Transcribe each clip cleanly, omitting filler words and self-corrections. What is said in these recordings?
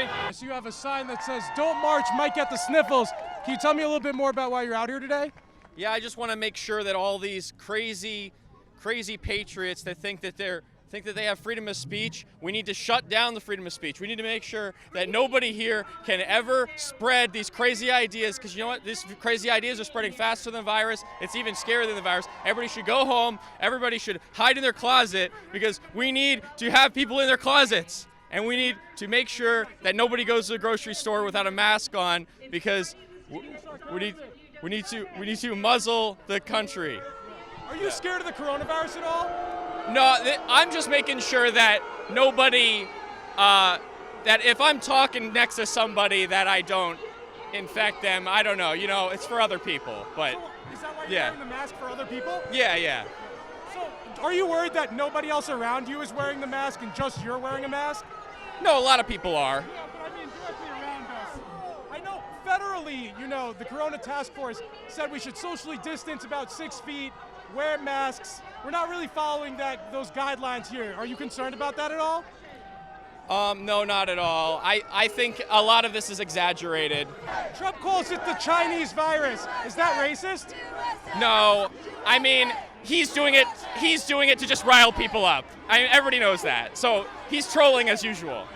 me? So you have a sign that says, "Don't march, might get the sniffles." Can you tell me a little bit more about why you're out here today? Yeah, I just want to make sure that all these crazy patriots that think that they have freedom of speech, we need to shut down the freedom of speech. We need to make sure that nobody here can ever spread these crazy ideas, because you know what? These crazy ideas are spreading faster than the virus. It's even scarier than the virus. Everybody should go home. Everybody should hide in their closet, because we need to have people in their closets. And we need to make sure that nobody goes to the grocery store without a mask on, because we need to muzzle the country. Are you scared of the coronavirus at all? No, I'm just making sure that nobody, that if I'm talking next to somebody, that I don't infect them. I don't know, it's for other people, but So is that why you're wearing the mask for other people? yeah. So are you worried that nobody else around you is wearing the mask and just you're wearing a mask? No, a lot of people are. Yeah, but I mean directly around us. I know federally, the Corona Task Force said we should socially distance about 6 feet, wear masks. We're not really following those guidelines here. Are you concerned about that at all? No, not at all. I think a lot of this is exaggerated. Trump calls it the Chinese virus. Is that racist? No, I mean, he's doing it to just rile people up. Everybody knows that. So he's trolling as usual.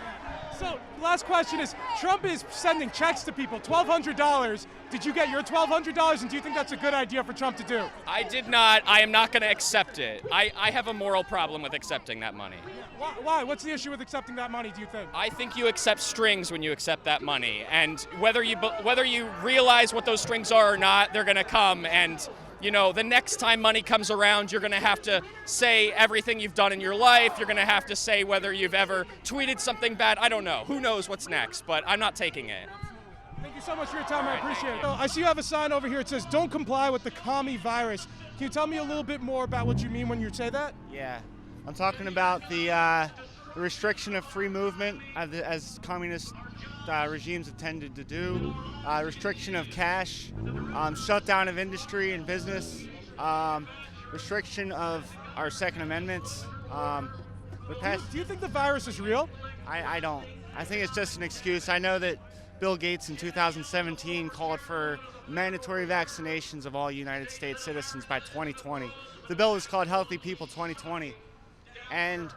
So, last question is, Trump is sending checks to people, $1,200. Did you get your $1,200, and do you think that's a good idea for Trump to do? I did not. I am not going to accept it. I have a moral problem with accepting that money. Why? What's the issue with accepting that money, do you think? I think you accept strings when you accept that money, and whether you realize what those strings are or not, they're going to come, and the next time money comes around, you're going to have to say everything you've done in your life. You're going to have to say whether you've ever tweeted something bad. I don't know. Who knows what's next, but I'm not taking it. Thank you so much for your time. I appreciate it. So I see you have a sign over here. It says, "Don't comply with the commie virus." Can you tell me a little bit more about what you mean when you say that? Yeah, I'm talking about the restriction of free movement as communist regimes have tended to do, restriction of cash, shutdown of industry and business, restriction of our Second Amendments. Do you think the virus is real? I don't. I think it's just an excuse. I know that Bill Gates in 2017 called for mandatory vaccinations of all United States citizens by 2020. The bill was called Healthy People 2020. And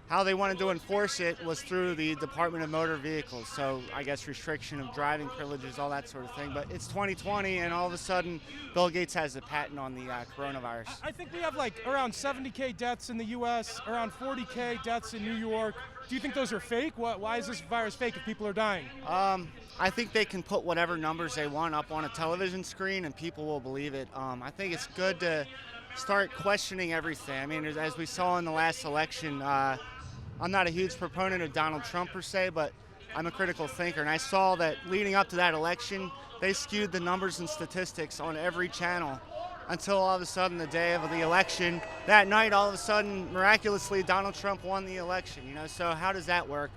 how they wanted to enforce it was through the Department of Motor Vehicles. So I guess restriction of driving privileges, all that sort of thing. But it's 2020, and all of a sudden, Bill Gates has a patent on the coronavirus. I think we have around 70K deaths in the U.S., around 40K deaths in New York. Do you think those are fake? Why is this virus fake if people are dying? I think they can put whatever numbers they want up on a television screen, and people will believe it. I think it's good to start questioning everything. I mean, as we saw in the last election, I'm not a huge proponent of Donald Trump per se, but I'm a critical thinker. And I saw that leading up to that election, they skewed the numbers and statistics on every channel until all of a sudden the day of the election, that night, all of a sudden, miraculously, Donald Trump won the election. So how does that work?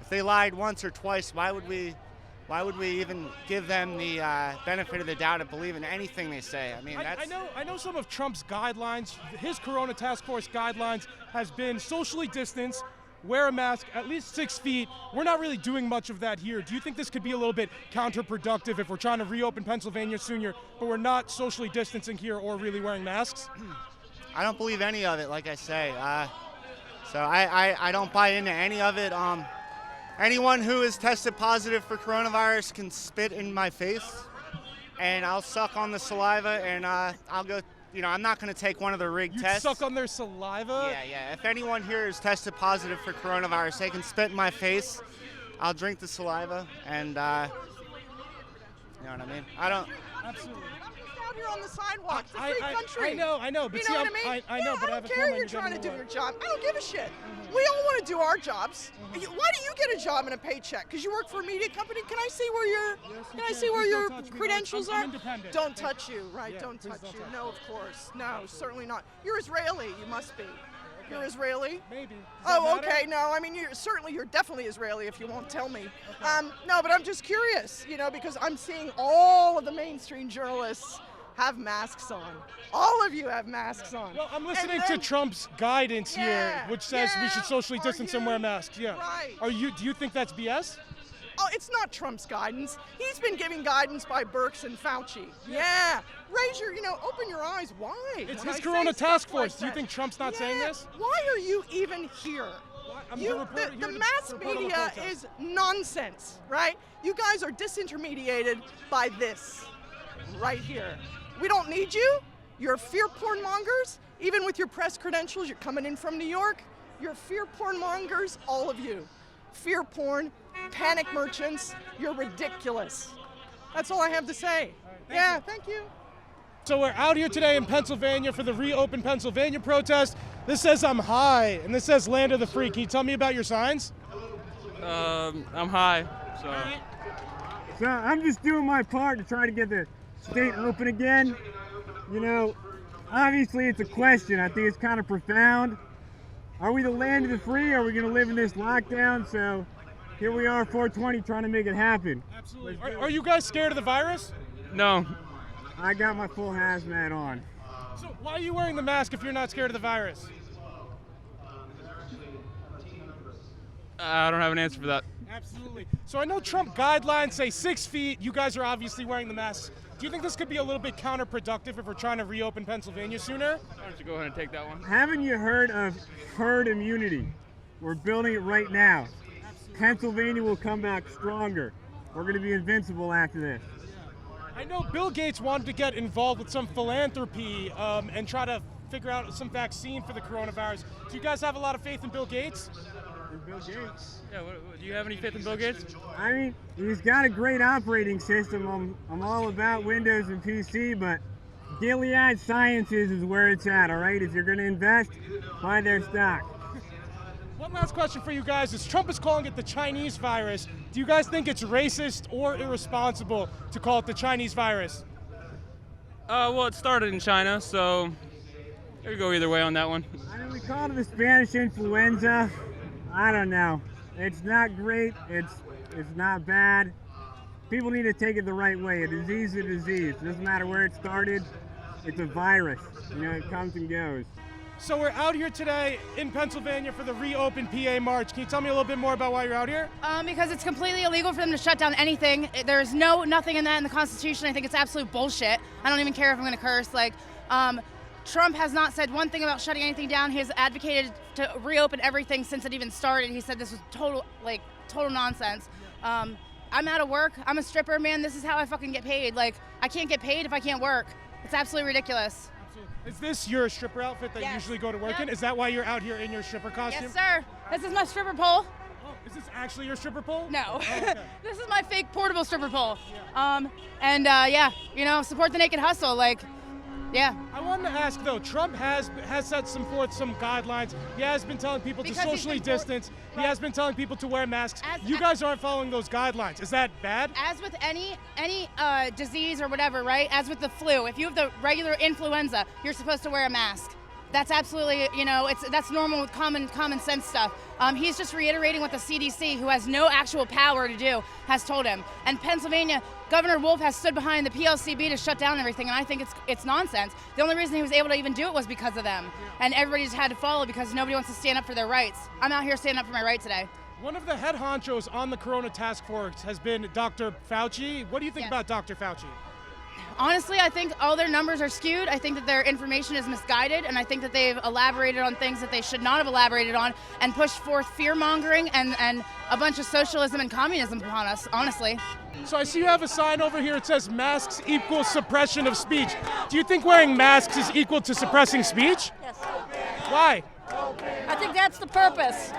If they lied once or twice, why would we even give them the benefit of the doubt and believe in anything they say? I mean, I know some of Trump's guidelines. His Corona Task Force guidelines has been socially distance, wear a mask, at least 6 feet. We're not really doing much of that here. Do you think this could be a little bit counterproductive if we're trying to reopen Pennsylvania sooner, but we're not socially distancing here or really wearing masks? I don't believe any of it, like I say. So I don't buy into any of it. Anyone who is tested positive for coronavirus can spit in my face, and I'll suck on the saliva, and I'll go. I'm not going to take one of the rigged tests. You suck on their saliva? Yeah. If anyone here is tested positive for coronavirus, they can spit in my face. I'll drink the saliva, and you know what I mean? I don't. Absolutely. Out here on the sidewalk, it's a free country. I know, but you know what I mean? I know, but I don't care you're trying to do your job. I don't give a shit. We all want to do our jobs. Why do you get a job and a paycheck? Because you work for a media company? Can I see where your credentials are? Independent. Don't touch you, right? Yeah, don't touch don't you. touch. No, of course. No, certainly not. You're Israeli. You must be. You're Israeli? Maybe. Oh, okay. No, I mean, you're definitely Israeli if you won't tell me. Okay. No, but I'm just curious, because I'm seeing all of the mainstream journalists have masks on. All of you have masks on. Well, I'm listening to Trump's guidance here, which says we should socially distance and wear masks. Yeah. Right. Do you think that's BS? Oh, it's not Trump's guidance. He's been giving guidance by Birx and Fauci. Yeah. Raise your, open your eyes. Why? It's when his I Corona say task stuff like force. Do you that? think Trump's not saying this? Why are you even here? I'm You, the reporter here the to mass report on the media protest. is nonsense, right? You guys are disintermediated by this right here. We don't need you. You're fear porn mongers. Even with your press credentials, you're coming in from New York. You're fear porn mongers, all of you. Fear porn, panic merchants. You're ridiculous. That's all I have to say. Thank you. So we're out here today in Pennsylvania for the Reopen Pennsylvania protest. This says I'm high, and this says Land of the Free. Can you tell me about your signs? I'm high, so. So I'm just doing my part to try to get the state open again. Obviously it's a question. I think it's kind of profound. Are we the land of the free? Are we going to live in this lockdown? So here we are, 420, trying to make it happen. Absolutely. Are you guys scared of the virus? No. I got my full hazmat on. So why are you wearing the mask if you're not scared of the virus? I don't have an answer for that. Absolutely. So I know Trump guidelines say 6 feet. You guys are obviously wearing the masks. Do you think this could be a little bit counterproductive if we're trying to reopen Pennsylvania sooner? Why don't you go ahead and take that one? Haven't you heard of herd immunity? We're building it right now. Pennsylvania will come back stronger. We're going to be invincible after this. I know Bill Gates wanted to get involved with some philanthropy and try to figure out some vaccine for the coronavirus. Do you guys have a lot of faith in Bill Gates? Bill Gates. Yeah, do you have any faith in Bill Gates? I mean, he's got a great operating system. I'm all about Windows and PC, but Gilead Sciences is where it's at, all right? If you're going to invest, buy their stock. One last question for you guys is Trump is calling it the Chinese virus. Do you guys think it's racist or irresponsible to call it the Chinese virus? Well, it started in China, so it could go either way on that one. I mean, we call it the Spanish influenza. I don't know. It's not great. It's not bad. People need to take it the right way. A disease is a disease. It doesn't matter where it started. It's a virus. It comes and goes. So we're out here today in Pennsylvania for the Reopen PA March. Can you tell me a little bit more about why you're out here? Because it's completely illegal for them to shut down anything. There's nothing in that in the Constitution. I think it's absolute bullshit. I don't even care if I'm going to curse. Trump has not said one thing about shutting anything down. He has advocated to reopen everything since it even started. He said this was total nonsense. I'm out of work. I'm a stripper, man. This is how I fucking get paid. I can't get paid if I can't work. It's absolutely ridiculous. Is this your stripper outfit that you Yes. usually go to work Yep. in? Is that why you're out here in your stripper costume? Yes, sir. This is my stripper pole. Oh, is this actually your stripper pole? No. Oh, okay. This is my fake portable stripper pole. Support the naked hustle. Yeah. I wanted to ask though, Trump has set forth some guidelines. He has been telling people Because to he's socially been distance. He has been telling people to wear masks. As- You guys aren't following those guidelines. Is that bad? As with any disease or whatever, right? As with the flu, if you have the regular influenza, you're supposed to wear a mask. That's absolutely, that's normal with common sense stuff. He's just reiterating what the CDC, who has no actual power to do, has told him. And Pennsylvania, Governor Wolf has stood behind the PLCB to shut down everything, and I think it's nonsense. The only reason he was able to even do it was because of them. And everybody just had to follow because nobody wants to stand up for their rights. I'm out here standing up for my right today. One of the head honchos on the Corona Task Force has been Dr. Fauci. What do you think Yes. about Dr. Fauci? Honestly, I think all their numbers are skewed. I think that their information is misguided, and I think that they've elaborated on things that they should not have elaborated on and pushed forth fear-mongering and a bunch of socialism and communism upon us, honestly. So I see you have a sign over here. It says masks equal suppression of speech. Do you think wearing masks is equal to suppressing speech? Yes. Why? I think that's the purpose.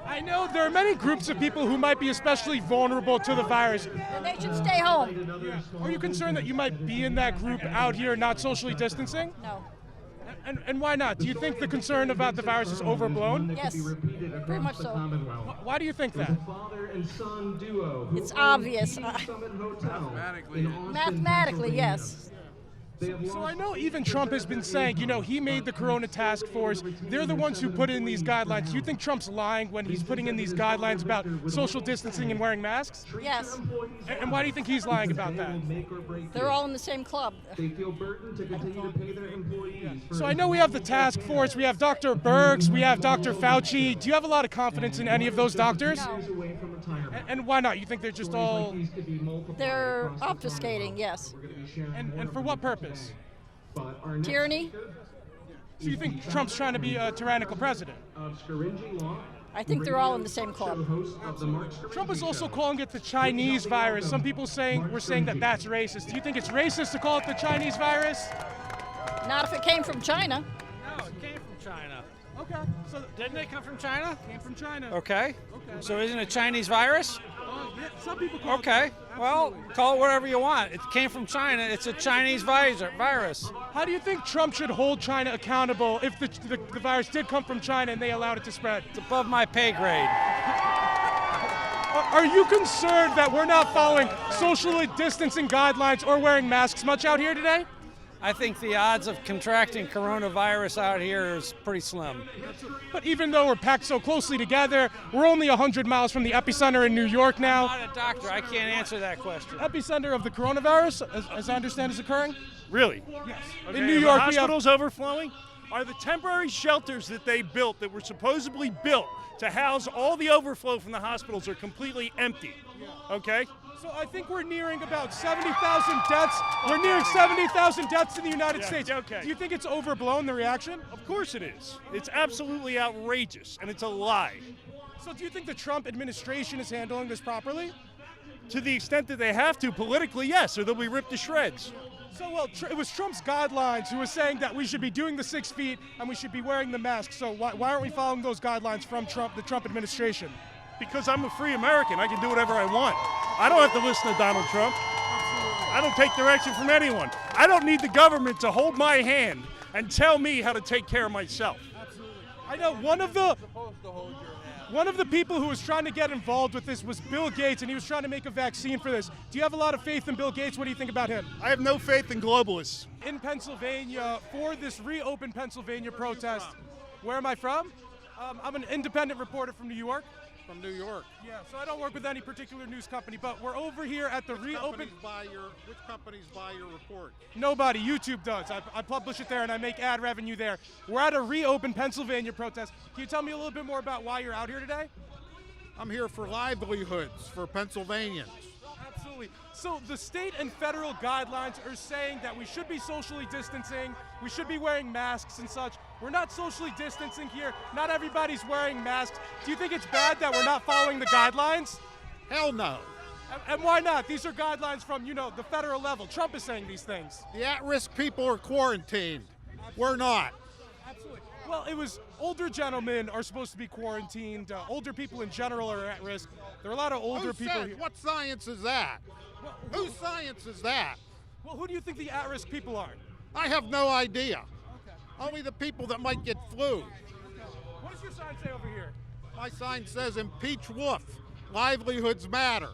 I know there are many groups of people who might be especially vulnerable to the virus. And they should stay home. Are you concerned that you might be in that group out here not socially distancing? No. And why not? Do you think the concern about the virus is overblown? Yes. Very much so. Why do you think that? It's obvious. Mathematically, yes. So I know even Trump has been saying, he made the Corona task force. They're the ones who put in these guidelines. Do you think Trump's lying when he's putting in these guidelines about social distancing and wearing masks? Yes. And why do you think he's lying about that? They're all in the same club. So I know we have the task force. We have Dr. Birx. We have Dr. Fauci. Do you have a lot of confidence in any of those doctors? No. And why not? You think they're just all... They're obfuscating, yes. And for what purpose? Tyranny? So you think Trump's trying to be a tyrannical president? I think they're all in the same club. Trump is also calling it the Chinese virus. Some people were saying that that's racist. Do you think it's racist to call it the Chinese virus? Not if it came from China. No, it came from China. Okay. So Didn't it come from China? came from China. Okay. So isn't it a Chinese virus? Yeah, some people call Okay. it. Well, Absolutely. call it whatever you want. It came from China. It's a Chinese virus. How do you think Trump should hold China accountable if the virus did come from China and they allowed it to spread? It's above my pay grade. Are you concerned that we're not following social distancing guidelines or wearing masks much out here today? I think the odds of contracting coronavirus out here is pretty slim. But even though we're packed so closely together, we're only 100 miles from the epicenter in New York now. I'm not a doctor. I can't answer that question. Epicenter of the coronavirus, as I understand, is occurring? Really? Yes. Okay, In New are York, the we have... hospitals overflowing? Are the temporary shelters that they built, that were supposedly built to house all the overflow from the hospitals, are completely empty? Okay? So I think we're nearing about 70,000 deaths. We're nearing 70,000 deaths in the United States. okay. Do you think it's overblown, the reaction? Of course it is. It's absolutely outrageous, and it's a lie. So do you think the Trump administration is handling this properly? To the extent that they have to, politically, yes, or they'll be ripped to shreds. So, well, it was Trump's guidelines who was saying that we should be doing the 6 feet and we should be wearing the mask. So why aren't we following those guidelines from the Trump administration? Because I'm a free American. I can do whatever I want. I don't have to listen to Donald Trump. I don't take direction from anyone. I don't need the government to hold my hand and tell me how to take care of myself. I know one of the people who was trying to get involved with this was Bill Gates, and he was trying to make a vaccine for this. Do you have a lot of faith in Bill Gates? What do you think about him? I have no faith in globalists. In Pennsylvania, for this Reopen Pennsylvania protest, where am I from? I'm an independent reporter from New York. From New York. Yeah, so I don't work with any particular news company, but we're over here at the Reopen. Which companies buy your report? Nobody. YouTube does. I publish it there and I make ad revenue there. We're at a Reopen Pennsylvania protest. Can you tell me a little bit more about why you're out here today? I'm here for livelihoods for Pennsylvanians. Absolutely. So the state and federal guidelines are saying that we should be socially distancing, we should be wearing masks and such. We're not socially distancing here. Not everybody's wearing masks. Do you think it's bad that we're not following the guidelines? Hell no. And why not? These are guidelines from, the federal level. Trump is saying these things. The at-risk people are quarantined. We're not. Absolutely. Well, it was older gentlemen are supposed to be quarantined. Older people in general are at risk. There are a lot of older people here. What science is that? Whose science is that? Well, who do you think the at-risk people are? I have no idea. Only the people that might get flu. What does your sign say over here? My sign says impeach Wolf. Livelihoods matter.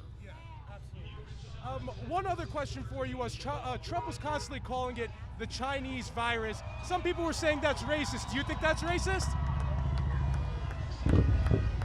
One other question for you was Trump was constantly calling it the Chinese virus. Some people were saying that's racist. Do you think that's racist?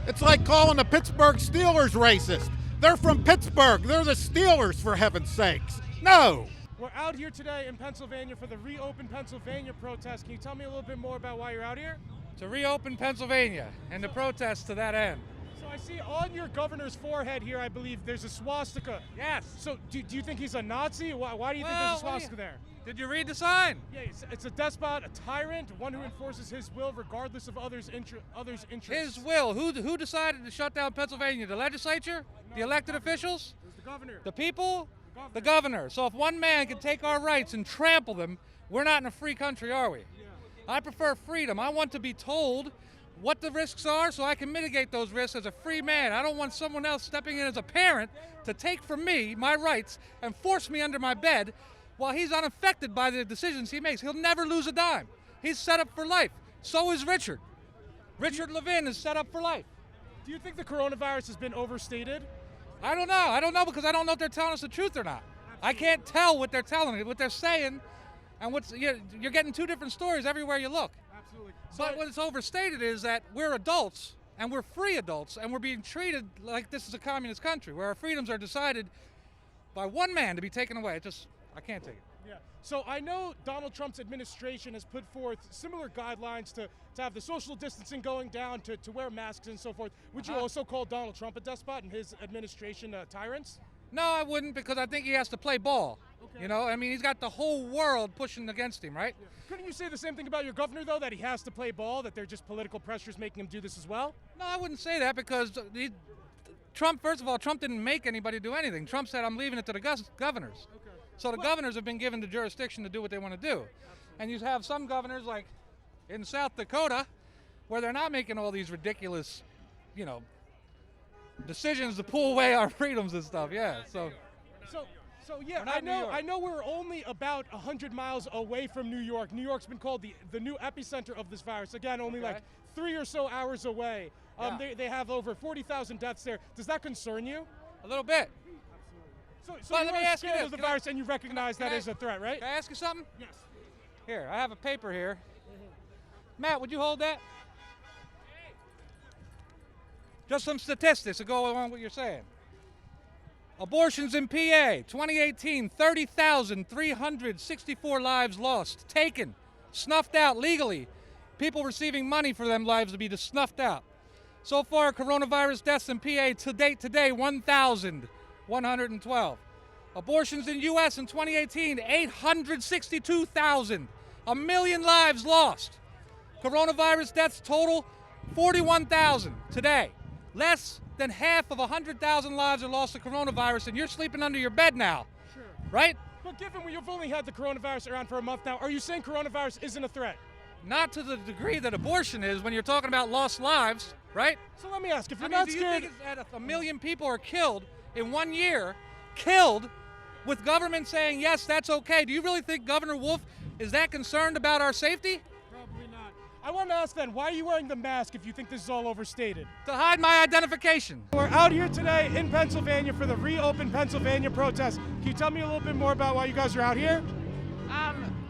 It's like calling the Pittsburgh Steelers racist. They're from Pittsburgh. They're the Steelers, for heaven's sakes. No. We're out here today in Pennsylvania for the Reopen Pennsylvania protest. Can you tell me a little bit more about why you're out here? To reopen Pennsylvania and the protests to that end. So I see on your governor's forehead here, I believe, there's a swastika. Yes. So do you think he's a Nazi? Why do you think there's a swastika there? Did you read the sign? Yeah, it's a despot, a tyrant, one who enforces his will regardless of others' interests. His will. Who decided to shut down Pennsylvania? The legislature? The elected officials? It was the governor. The people? The governor. So if one man can take our rights and trample them, we're not in a free country, are we? I prefer freedom. I want to be told what the risks are so I can mitigate those risks as a free man. I don't want someone else stepping in as a parent to take from me my rights and force me under my bed while he's unaffected by the decisions he makes. He'll never lose a dime. He's set up for life. So is Richard. Richard Levin is set up for life. Do you think the coronavirus has been overstated? I don't know. I don't know because I don't know if they're telling us the truth or not. I can't tell what they're telling me. What they're saying And you're getting two different stories everywhere you look. Absolutely. But what's overstated is that we're adults, and we're free adults, and we're being treated like this is a communist country, where our freedoms are decided by one man to be taken away. I can't take it. Yeah. So I know Donald Trump's administration has put forth similar guidelines to have the social distancing going down, to wear masks and so forth. Would you also call Donald Trump a despot and his administration tyrants? No, I wouldn't, because I think he has to play ball. Okay. You know, I mean, he's got the whole world pushing against him, right? Yeah. Couldn't you say the same thing about your governor, though, that he has to play ball, that they're just political pressures making him do this as well? No, I wouldn't say that, because Trump, first of all, Trump didn't make anybody do anything. Trump said, I'm leaving it to the governors. Okay. So the governors have been given the jurisdiction to do what they want to do. Absolutely. And you have some governors, like in South Dakota, where they're not making all these ridiculous, decisions to pull away our freedoms and stuff. Yeah, So yeah, I know we're only about 100 miles away from New York. New York's been called the new epicenter of this virus. Again, only like 3 or so hours away. They have over 40,000 deaths there. Does that concern you? A little bit. Absolutely. So let me ask you this: the virus, and you recognize that is a threat, right? Can I ask you something? Yes. Here, I have a paper here. Matt, would you hold that? Just some statistics to go along with what you're saying. Abortions in PA, 2018, 30,364 lives lost, taken, snuffed out legally. People receiving money for them lives to be snuffed out. So far, coronavirus deaths in PA to date today, 1,112. Abortions in U.S. in 2018, 862,000. 1 million lives lost. Coronavirus deaths total, 41,000 today. Less than half of 100,000 lives are lost to coronavirus, and you're sleeping under your bed now. Sure. Right? But given you've only had the coronavirus around for a month now, are you saying coronavirus isn't a threat? Not to the degree that abortion is when you're talking about lost lives, right? So let me ask, if you're not scared... do you think that 1 million people are killed in 1 year, killed, with government saying, yes, that's okay? Do you really think Governor Wolf is that concerned about our safety? Probably not. I want to ask then, why are you wearing the mask if you think this is all overstated? To hide my identification. We're out here today in Pennsylvania for the Reopen Pennsylvania protest. Can you tell me a little bit more about why you guys are out here?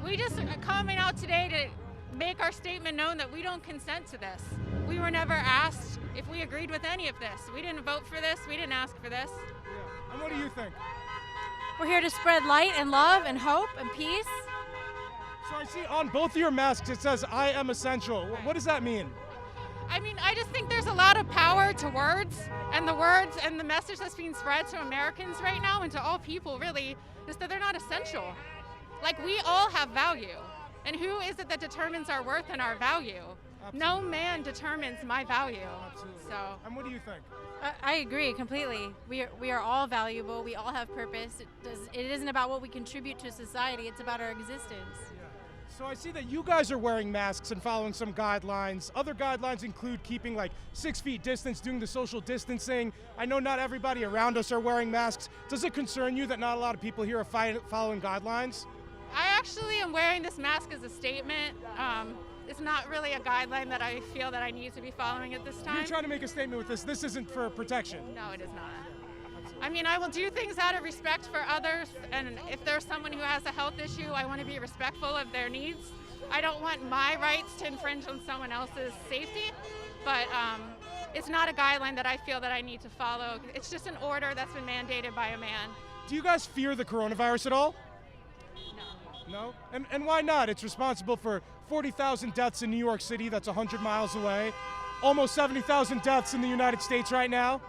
We just are coming out today to make our statement known that we don't consent to this. We were never asked if we agreed with any of this. We didn't vote for this. We didn't ask for this. Yeah. And what do you think? We're here to spread light and love and hope and peace. So I see on both of your masks it says, I am essential. What does that mean? I mean, I just think there's a lot of power to words, and the words and the message that's being spread to Americans right now and to all people really is that they're not essential. Like, we all have value. And who is it that determines our worth and our value? Absolutely. No man determines my value. Absolutely. So. And what do you think? I agree completely. We are all valuable. We all have purpose. It isn't about what we contribute to society. It's about our existence. So I see that you guys are wearing masks and following some guidelines. Other guidelines include keeping like 6 feet distance, doing the social distancing. I know not everybody around us are wearing masks. Does it concern you that not a lot of people here are following guidelines? I actually am wearing this mask as a statement. It's not really a guideline that I feel that I need to be following at this time. You're trying to make a statement with this. This isn't for protection. No, it is not. I mean, I will do things out of respect for others, and if there's someone who has a health issue, I want to be respectful of their needs. I don't want my rights to infringe on someone else's safety, but it's not a guideline that I feel that I need to follow. It's just an order that's been mandated by a man. Do you guys fear the coronavirus at all? No. No? And why not? It's responsible for 40,000 deaths in New York City. That's 100 miles away. Almost 70,000 deaths in the United States right now.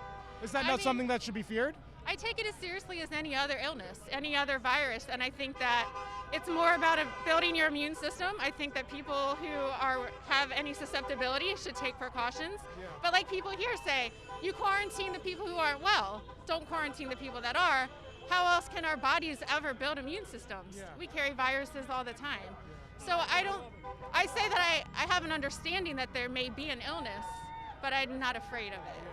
Is that not something that should be feared? I take it as seriously as any other illness, any other virus, and I think that it's more about building your immune system. I think that people who have any susceptibility should take precautions. Yeah. But like people here say, you quarantine the people who aren't well. Don't quarantine the people that are. How else can our bodies ever build immune systems? Yeah. We carry viruses all the time. So I say that I have an understanding that there may be an illness, but I'm not afraid of it.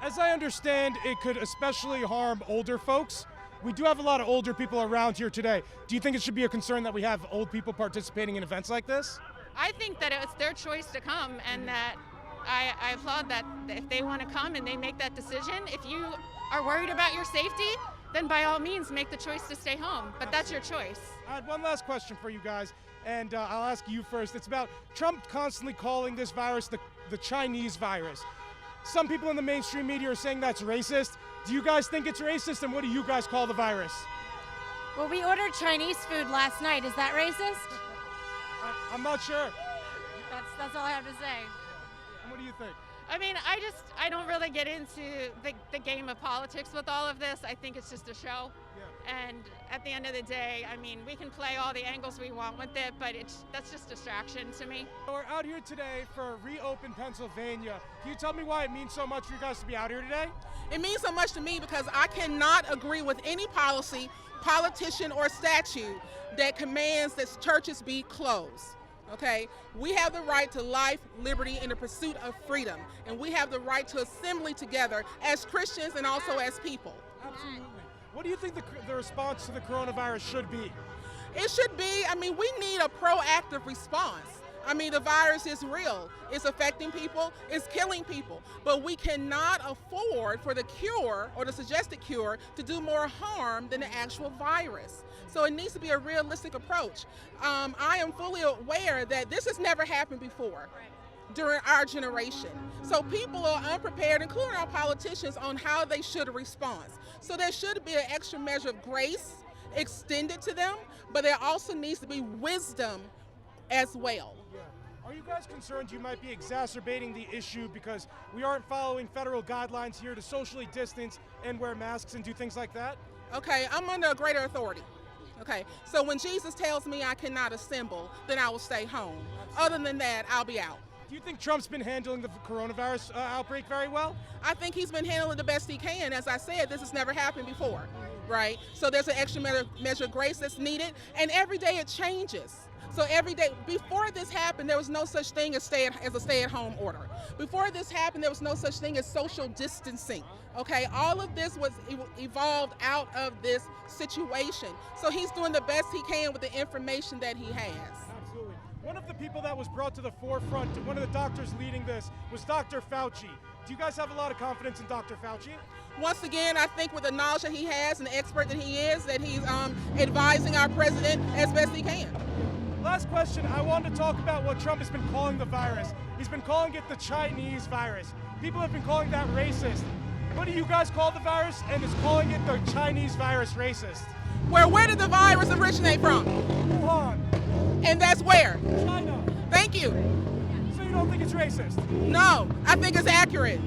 As I understand, it could especially harm older folks. We do have a lot of older people around here today. Do you think it should be a concern that we have old people participating in events like this? I think that it's their choice to come, and that I applaud that if they want to come and they make that decision. If you are worried about your safety, then by all means make the choice to stay home. But that's your choice. I had one last question for you guys, and I'll ask you first. It's about Trump constantly calling this virus the Chinese virus. Some people in the mainstream media are saying that's racist. Do you guys think it's racist, and what do you guys call the virus? Well, we ordered Chinese food last night. Is that racist? I'm not sure. That's all I have to say. And what do you think? I mean, I don't really get into the game of politics with all of this. I think it's just a show. Yeah. And at the end of the day, I mean, we can play all the angles we want with it, but that's just distraction to me. We're out here today for Reopen Pennsylvania. Can you tell me why it means so much for you guys to be out here today? It means so much to me because I cannot agree with any policy, politician, or statute that commands that churches be closed. Okay, we have the right to life, liberty, and the pursuit of freedom, and we have the right to assembly together as Christians and also as people. Absolutely. What do you think the response to the coronavirus should be? It should be, I mean, we need a proactive response. I mean, the virus is real. It's affecting people, it's killing people, but we cannot afford for the cure or the suggested cure to do more harm than the actual virus. So it needs to be a realistic approach. I am fully aware that this has never happened before during our generation. So people are unprepared, including our politicians, on how they should respond. So there should be an extra measure of grace extended to them, but there also needs to be wisdom as well. Are you guys concerned you might be exacerbating the issue because we aren't following federal guidelines here to socially distance and wear masks and do things like that? Okay, I'm under a greater authority. Okay, so when Jesus tells me I cannot assemble, then I will stay home. Other than that, I'll be out. Do you think Trump's been handling the coronavirus outbreak very well? I think he's been handling the best he can. As I said, this has never happened before, right? So there's an extra measure of grace that's needed, and every day it changes. So every day, before this happened, there was no such thing as a stay-at-home order. Before this happened, there was no such thing as social distancing. Okay, all of this was evolved out of this situation. So he's doing the best he can with the information that he has. Absolutely. One of the people that was brought to the forefront, one of the doctors leading this, was Dr. Fauci. Do you guys have a lot of confidence in Dr. Fauci? Once again, I think with the knowledge that he has and the expert that he is, that he's advising our president as best he can. Last question, I wanted to talk about what Trump has been calling the virus. He's been calling it the Chinese virus. People have been calling that racist. What do you guys call the virus, and is calling it the Chinese virus racist? Where did the virus originate from? Wuhan. And that's where? China. Thank you. So you don't think it's racist? No, I think it's accurate.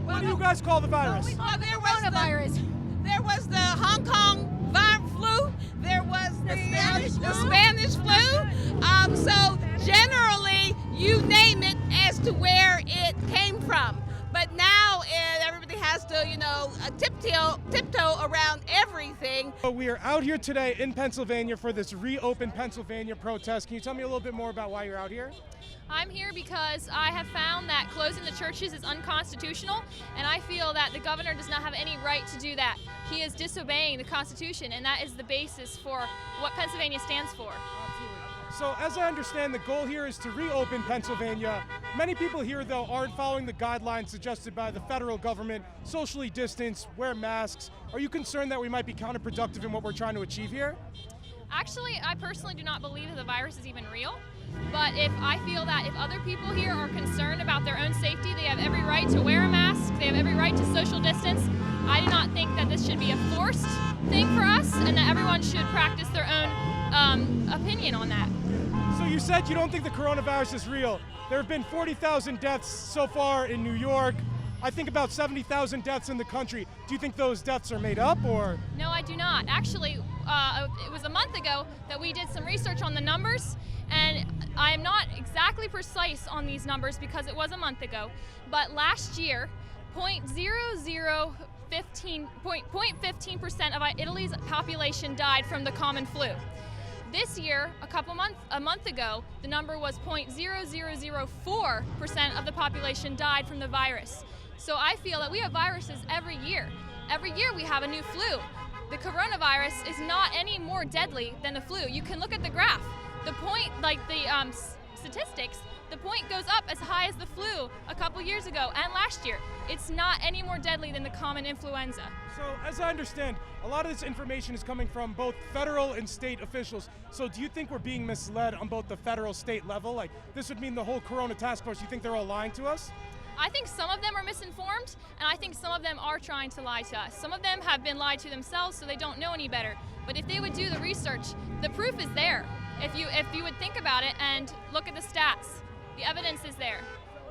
What do you guys call the virus? There was the Hong Kong flu. There was the Spanish flu. So generally, you name it as to where it came from. But now everybody has to, tiptoe around everything. We are out here today in Pennsylvania for this Reopen Pennsylvania protest. Can you tell me a little bit more about why you're out here? I'm here because I have found that closing the churches is unconstitutional, and I feel that the governor does not have any right to do that. He is disobeying the Constitution, and that is the basis for what Pennsylvania stands for. So as I understand, the goal here is to reopen Pennsylvania. Many people here, though, aren't following the guidelines suggested by the federal government, socially distance, wear masks. Are you concerned that we might be counterproductive in what we're trying to achieve here? Actually, I personally do not believe that the virus is even real. But I feel that if other people here are concerned about their own safety, they have every right to wear a mask, they have every right to social distance. I do not think that this should be a forced thing for us, and that everyone should practice their own opinion on that. So you said you don't think the coronavirus is real. There have been 40,000 deaths so far in New York. I think about 70,000 deaths in the country. Do you think those deaths are made up, or? No, I do not. Actually, it was a month ago that we did some research on the numbers, and I am not exactly precise on these numbers because it was a month ago, but last year, 0.15% of Italy's population died from the common flu. This year, a month ago, the number was 0.0004% of the population died from the virus. So I feel that we have viruses every year. Every year we have a new flu. The coronavirus is not any more deadly than the flu. You can look at the graph. The statistics The point goes up as high as the flu a couple years ago and last year. It's not any more deadly than the common influenza. So, as I understand, a lot of this information is coming from both federal and state officials. So, do you think we're being misled on both the federal, state level? Like, this would mean the whole Corona task force, you think they're all lying to us? I think some of them are misinformed, and I think some of them are trying to lie to us. Some of them have been lied to themselves, so they don't know any better. But if they would do the research, the proof is there. If you would think about it and look at the stats, the evidence is there.